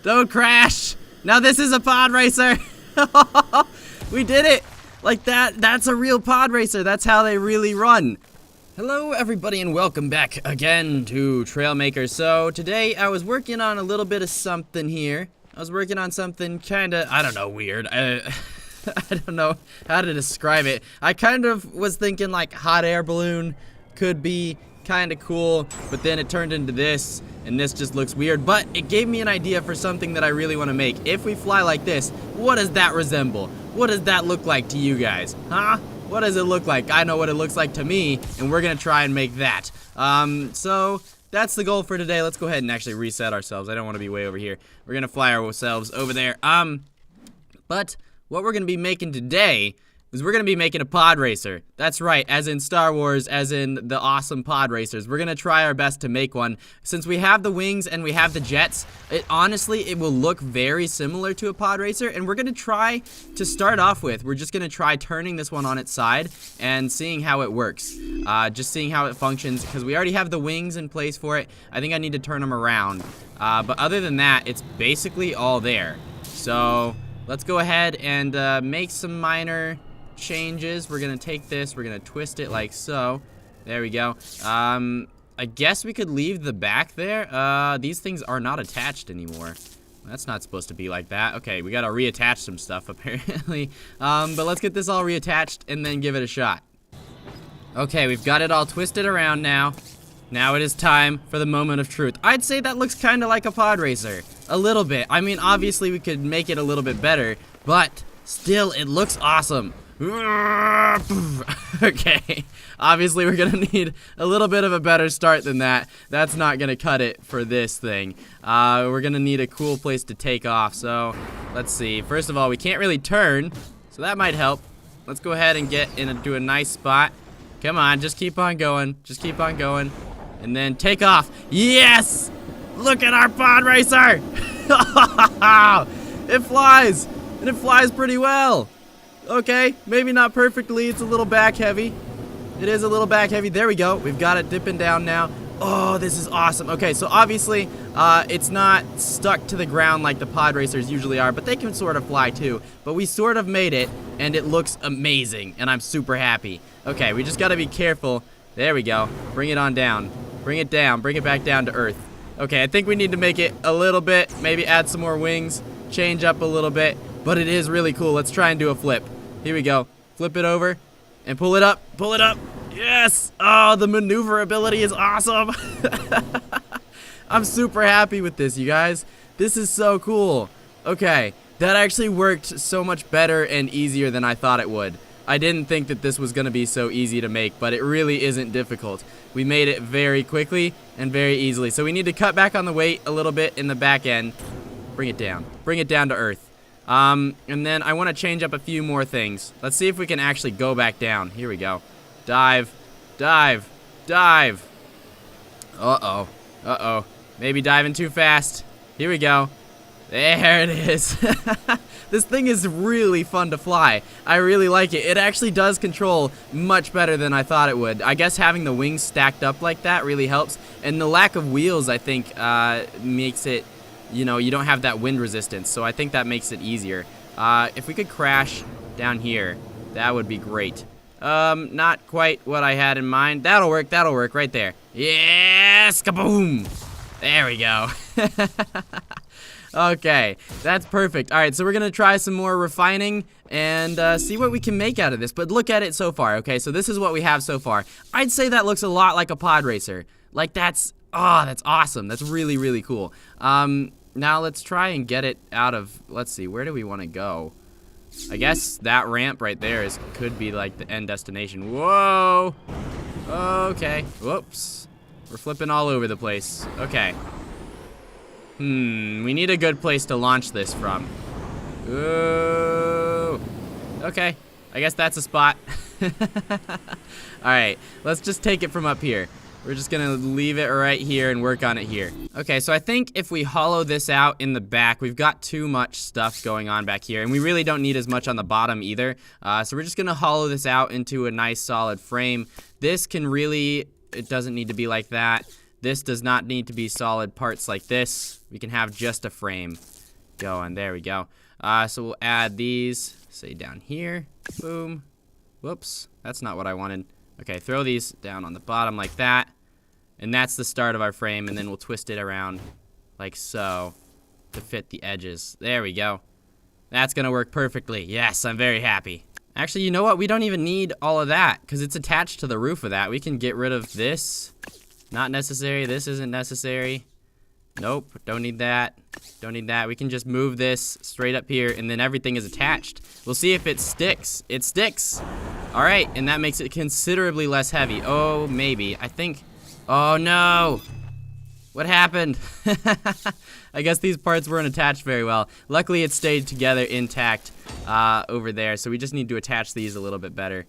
Don't crash. Now this is a pod racer. We did it. Like that's a real pod racer. That's how they really run. Hello everybody and welcome back again to Trailmakers. So today I was working on a little bit of something here. I was working on something kinda, I don't know, weird. I don't know how to describe it. I kind of was thinking like hot air balloon could be kind of cool, but then it turned into this, and this just looks weird. But it gave me an idea for something that I really want to make. If we fly like this, what does that resemble? What does that look like to you guys? Huh? What does it look like? I know what it looks like to me, and we're gonna try and make that. So that's the goal for today. Let's go ahead and actually reset ourselves. I don't want to be way over here. We're gonna fly ourselves over there. But what we're gonna be making today is we're gonna be making a pod racer. That's right, as in Star Wars, as in the awesome pod racers. We're gonna try our best to make one. Since we have the wings and we have the jets, honestly, it will look very similar to a pod racer, and we're gonna try to start off with, we're just gonna try turning this one on its side and seeing how it works. Just seeing how it functions, because we already have the wings in place for it. I think I need to turn them around. But other than that, it's basically all there. So let's go ahead and make some minor changes. We're gonna take this, we're gonna twist it like so. There we go. I guess we could leave the back there. These things are not attached anymore. That's not supposed to be like that. Okay, we gotta reattach some stuff apparently. But let's get this all reattached and then give it a shot. Okay, we've got it all twisted around now. Now it is time for the moment of truth. I'd say that looks kind of like a pod racer. A little bit. I mean, obviously we could make it a little bit better, but still, it looks awesome. Okay, obviously we're gonna need a little bit of a better start than that. That's not gonna cut it for this thing. We're gonna need a cool place to take off. So let's see. First of all, we can't really turn, so that might help. Let's go ahead and get into a nice spot. Come on, just keep on going. Just keep on going. And then take off. Yes! Look at our pod racer! It flies! And it flies pretty well. Okay, maybe not perfectly. It's a little back heavy. It is a little back heavy. There we go. We've got it dipping down now. Oh, this is awesome. Okay, so obviously, it's not stuck to the ground like the pod racers usually are, but they can sort of fly too. But we sort of made it, and it looks amazing, and I'm super happy. Okay, we just gotta be careful. There we go. Bring it on down. Bring it down. Bring it back down to earth. Okay, I think we need to make it a little bit, maybe add some more wings, change up a little bit, but it is really cool. Let's try and do a flip. Here we go. Flip it over and pull it up. Pull it up. Yes! Oh, the maneuverability is awesome. I'm super happy with this, you guys. This is so cool. Okay, that actually worked so much better and easier than I thought it would. I didn't think that this was going to be so easy to make, but it really isn't difficult. We made it very quickly and very easily. So we need to cut back on the weight a little bit in the back end. Bring it down. Bring it down to earth. And then I want to change up a few more things. Let's see if we can actually go back down. Here we go. Dive, dive, dive. Uh-oh, uh-oh. Maybe diving too fast. Here we go. There it is. This thing is really fun to fly. I really like it. It actually does control much better than I thought it would. I guess having the wings stacked up like that really helps. And the lack of wheels, I think, makes it, you know, you don't have that wind resistance, so I think that makes it easier. If we could crash down here, that would be great. Not quite what I had in mind. That'll work right there. Yes, kaboom! There we go. Okay, that's perfect. All right, so we're gonna try some more refining and see what we can make out of this, but look at it so far, okay? So this is what we have so far. I'd say that looks a lot like a pod racer. Like that's awesome. That's really, really cool. Now let's try and get it out of, let's see, where do we want to go? I guess that ramp right there could be like the end destination. Whoa! Okay, whoops. We're flipping all over the place. Okay. We need a good place to launch this from. Ooh. Okay, I guess that's a spot. Alright, let's just take it from up here. We're just gonna leave it right here and work on it here. Okay, so I think if we hollow this out in the back, we've got too much stuff going on back here, and we really don't need as much on the bottom either. So we're just gonna hollow this out into a nice solid frame. This can really, it doesn't need to be like that. This does not need to be solid parts like this. We can have just a frame going. There we go. So we'll add these, say down here. Boom. Whoops, that's not what I wanted. Okay, throw these down on the bottom like that. And that's the start of our frame, and then we'll twist it around like so to fit the edges. There we go. That's gonna work perfectly. Yes, I'm very happy. Actually, you know what? We don't even need all of that because it's attached to the roof of that. We can get rid of this. Not necessary. This isn't necessary. Nope, don't need that. Don't need that. We can just move this straight up here, and then everything is attached. We'll see if it sticks. It sticks. All right, and that makes it considerably less heavy. Oh, maybe. I think... Oh, no. What happened? I guess these parts weren't attached very well. Luckily, it stayed together intact over there, so we just need to attach these a little bit better.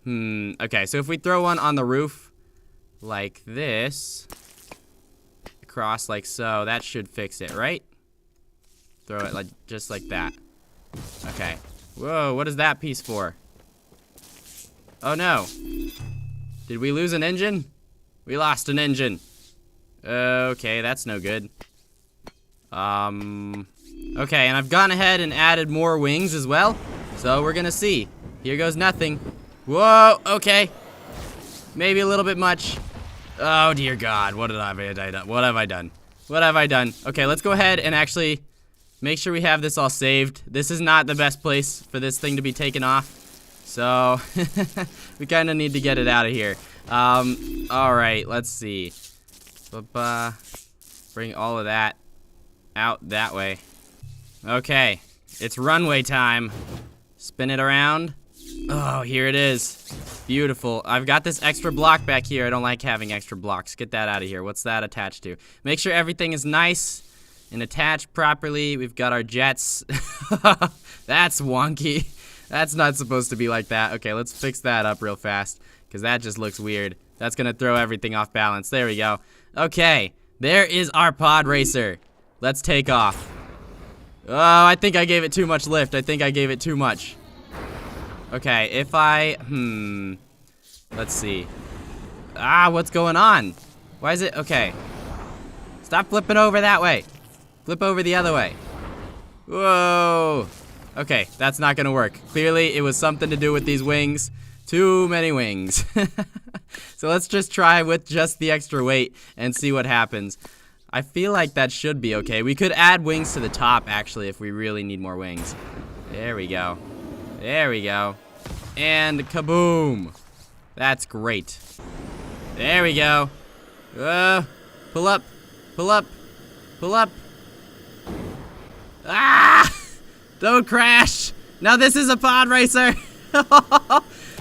Okay, so if we throw one on the roof like this... across like so, that should fix it, right? Throw it like just like that. Okay. Whoa, what is that piece for? Oh no. Did we lose an engine? We lost an engine. Okay, that's no good. Okay, and I've gone ahead and added more wings as well. So we're gonna see. Here goes nothing. Whoa, okay. Maybe a little bit much. Oh dear God, what have I done? What have I done? What have I done? Okay, let's go ahead and actually make sure we have this all saved. This is not the best place for this thing to be taken off. So, we kind of need to get it out of here. Alright, let's see. Bring all of that out that way. Okay, it's runway time. Spin it around. Oh, here it is. Beautiful. I've got this extra block back here. I don't like having extra blocks. Get that out of here. What's that attached to? Make sure everything is nice and attached properly. We've got our jets. That's wonky. That's not supposed to be like that. Okay, let's fix that up real fast because that just looks weird. That's going to throw everything off balance. There we go. Okay, there is our pod racer. Let's take off. Oh, I think I gave it too much lift. I think I gave it too much. Okay, if I, let's see. What's going on? Why is it, okay. Stop flipping over that way. Flip over the other way. Whoa. Okay, that's not gonna work. Clearly, it was something to do with these wings. Too many wings. So let's just try with just the extra weight and see what happens. I feel like that should be okay. We could add wings to the top, actually, if we really need more wings. There we go. There we go. And kaboom. That's great. There we go. Pull up. Pull up. Pull up. Don't crash. Now this is a pod racer.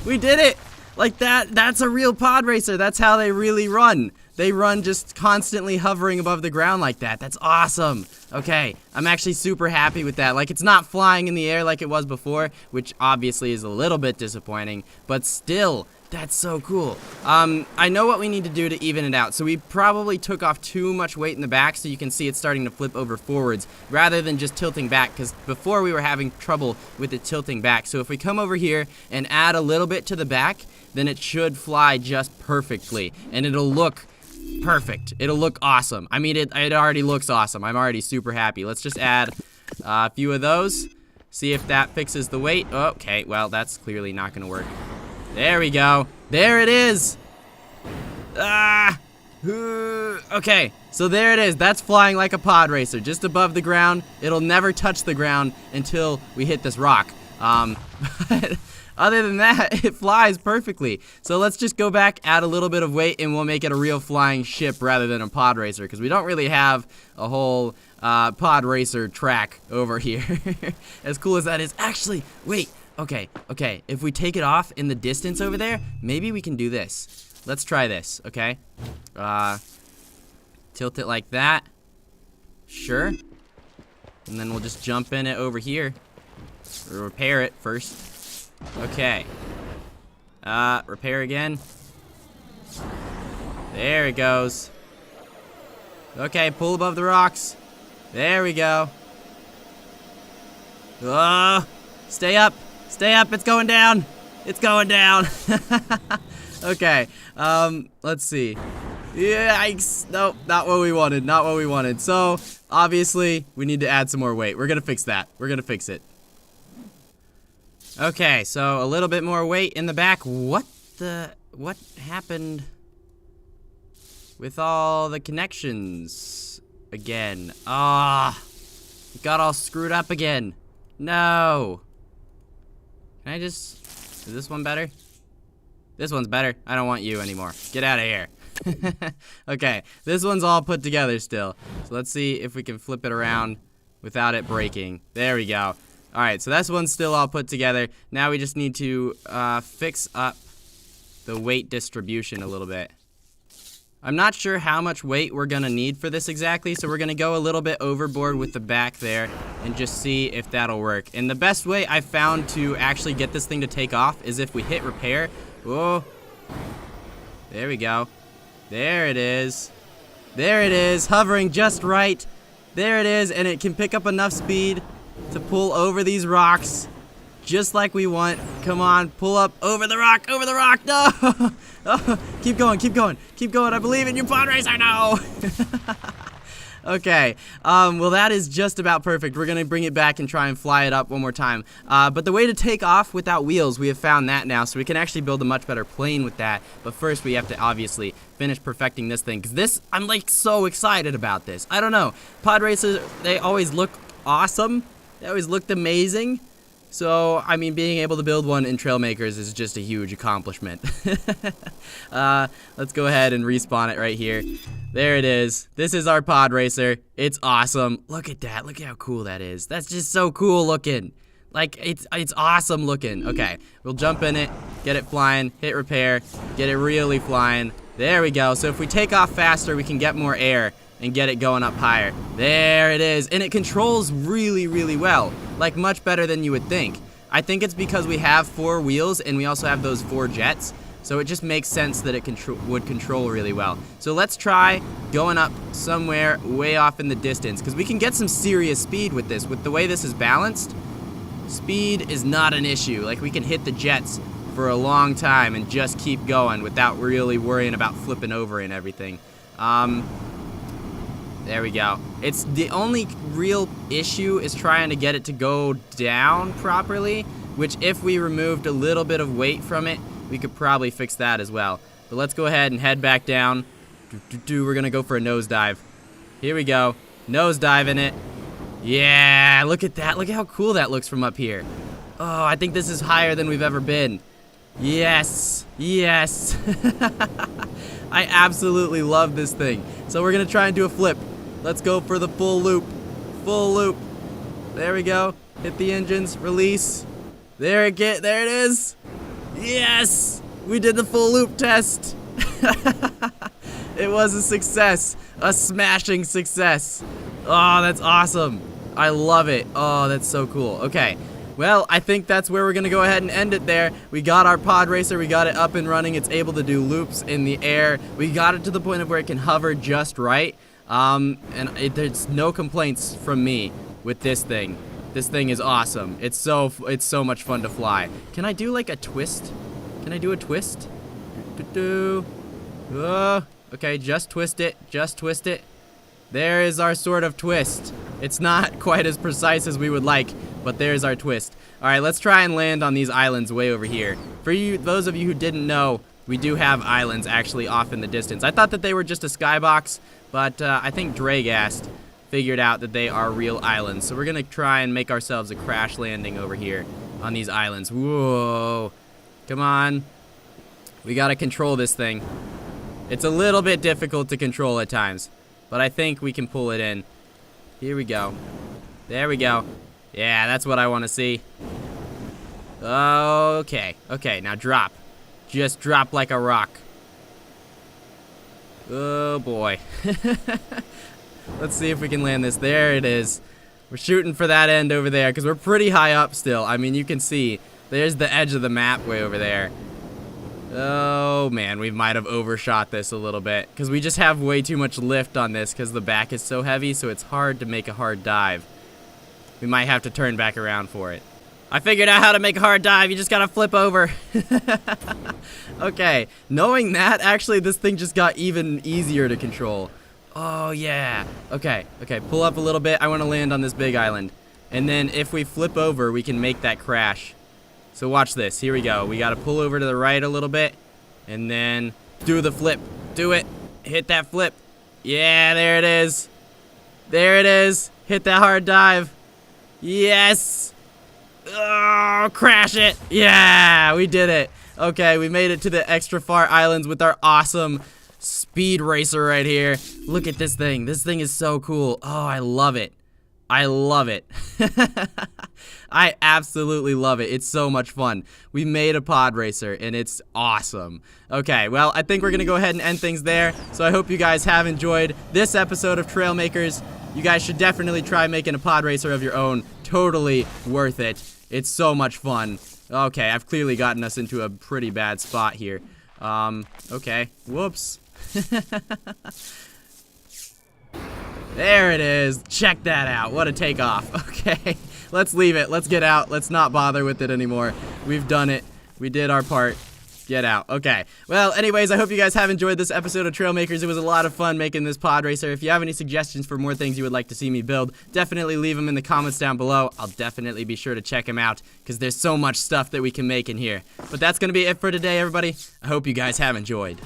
We did it. Like that. That's a real pod racer. That's how they really run. They run just constantly hovering above the ground like that. That's awesome. Okay, I'm actually super happy with that. Like, it's not flying in the air like it was before, which obviously is a little bit disappointing, but still, that's so cool. I know what we need to do to even it out. So we probably took off too much weight in the back, so you can see it's starting to flip over forwards rather than just tilting back, because before we were having trouble with it tilting back. So if we come over here and add a little bit to the back, then it should fly just perfectly, and it'll look perfect. It'll look awesome. I mean, it already looks awesome. I'm already super happy. Let's just add a few of those. See if that fixes the weight. Okay, well, that's clearly not gonna work. There we go. There it is. Okay, so there it is. That's flying like a pod racer, just above the ground. It'll never touch the ground until we hit this rock. But other than that, it flies perfectly. So let's just go back, add a little bit of weight, and we'll make it a real flying ship rather than a pod racer, because we don't really have a whole pod racer track over here. As cool as that is. Actually, wait. Okay. If we take it off in the distance over there, maybe we can do this. Let's try this, okay? Tilt it like that. Sure. And then we'll just jump in it over here. Or repair it first. Okay. Repair again. There it goes. Okay, pull above the rocks. There we go. Stay up. Stay up. It's going down. It's going down. Okay. Let's see. Yikes. Nope, not what we wanted. Not what we wanted. So, obviously, we need to add some more weight. We're gonna fix that. We're gonna fix it. Okay, so a little bit more weight in the back. What happened with all the connections again? It got all screwed up again. No. Can I just... Is this one better? This one's better. I don't want you anymore. Get out of here. Okay, this one's all put together still. So let's see if we can flip it around without it breaking. There we go. Alright, so this one's still all put together. Now we just need to fix up the weight distribution a little bit. I'm not sure how much weight we're gonna need for this exactly, so we're gonna go a little bit overboard with the back there and just see if that'll work. And the best way I've found to actually get this thing to take off is if we hit repair. Whoa. There we go. There it is. There it is, hovering just right. There it is, and it can pick up enough speed to pull over these rocks just like we want. Come on, pull up over the rock, over the rock. No. Oh, keep going, keep going, keep going. I believe in you, pod racer. No. Okay, well that is just about perfect. We're gonna bring it back and try and fly it up one more time. But the way to take off without wheels, we have found that now, so we can actually build a much better plane with that. But first we have to obviously finish perfecting this thing, because this, I'm like so excited about this. I don't know, pod racers, they always look awesome. They always looked amazing. So, I mean, being able to build one in Trailmakers is just a huge accomplishment. Let's go ahead and respawn it right here. There it is. This is our pod racer. It's awesome. Look at that. Look at how cool that is. That's just so cool looking. Like, it's awesome looking. Okay, we'll jump in it, get it flying, hit repair, get it really flying. There we go. So if we take off faster, we can get more air and get it going up higher. There it is. And it controls really, really well. Like, much better than you would think. I think it's because we have 4 wheels and we also have those 4 jets. So it just makes sense that it would control really well. So let's try going up somewhere way off in the distance, because we can get some serious speed with this. With the way this is balanced, speed is not an issue. Like, we can hit the jets for a long time and just keep going without really worrying about flipping over and everything. There we go. It's the only real issue is trying to get it to go down properly, which if we removed a little bit of weight from it, we could probably fix that as well. But let's go ahead and head back down. We're gonna go for a nosedive. Here we go. Nosedive in it. Yeah, look at that. Look at how cool that looks from up here. Oh, I think this is higher than we've ever been. Yes. Yes. I absolutely love this thing. So we're gonna try and do a flip. Let's go for the full loop. Full loop. There we go. Hit the engines. Release. There it is. Yes! We did the full loop test. It was a success. A smashing success. Oh, that's awesome. I love it. Oh, that's so cool. Okay. Well, I think that's where we're going to go ahead and end it there. We got our pod racer. We got it up and running. It's able to do loops in the air. We got it to the point of where it can hover just right. There's no complaints from me with this thing. This thing is awesome. It's so much fun to fly. Can I do like a twist? Can I do a twist? Okay, just twist it. Just twist it. There is our sort of twist. It's not quite as precise as we would like, but there's our twist. All right, let's try and land on these islands way over here. For you, those of you who didn't know, we do have islands actually off in the distance. I thought that they were just a skybox, but I think Dragast figured out that they are real islands. So we're gonna try and make ourselves a crash landing over here on these islands. Whoa, come on. We gotta control this thing. It's a little bit difficult to control at times, but I think we can pull it in. Here we go. There we go. Yeah, that's what I wanna see. Okay, okay, now drop. Just drop like a rock. Oh boy. Let's see if we can land this. There it is. We're shooting for that end over there because we're pretty high up still. I mean, you can see there's the edge of the map way over there. Oh man, we might have overshot this a little bit because we just have way too much lift on this because the back is so heavy, so it's hard to make a hard dive. We might have to turn back around for it. I figured out how to make a hard dive. You just gotta flip over. Okay, knowing that, actually, this thing just got even easier to control. Oh, yeah. Okay, pull up a little bit. I want to land on this big island. And then if we flip over, we can make that crash. So watch this. Here we go. We gotta pull over to the right a little bit. And then do the flip. Do it. Hit that flip. Yeah, there it is. There it is. Hit that hard dive. Yes. Oh, crash it. Yeah, we did it. Okay, we made it to the extra far islands with our awesome speed racer right here. Look at this thing. This thing is so cool. Oh, I love it. I love it. I absolutely love it. It's so much fun. We made a pod racer and it's awesome. Okay, well, I think we're gonna go ahead and end things there. So I hope you guys have enjoyed this episode of Trailmakers. You guys should definitely try making a pod racer of your own. Totally worth it. It's so much fun. Okay, I've clearly gotten us into a pretty bad spot here. Okay. Whoops. There it is. Check that out. What a takeoff. Okay, let's leave it. Let's get out. Let's not bother with it anymore. We've done it. We did our part. Get out. Okay. Well, anyways, I hope you guys have enjoyed this episode of Trailmakers. It was a lot of fun making this pod racer. If you have any suggestions for more things you would like to see me build, definitely leave them in the comments down below. I'll definitely be sure to check them out because there's so much stuff that we can make in here. But that's going to be it for today, everybody. I hope you guys have enjoyed.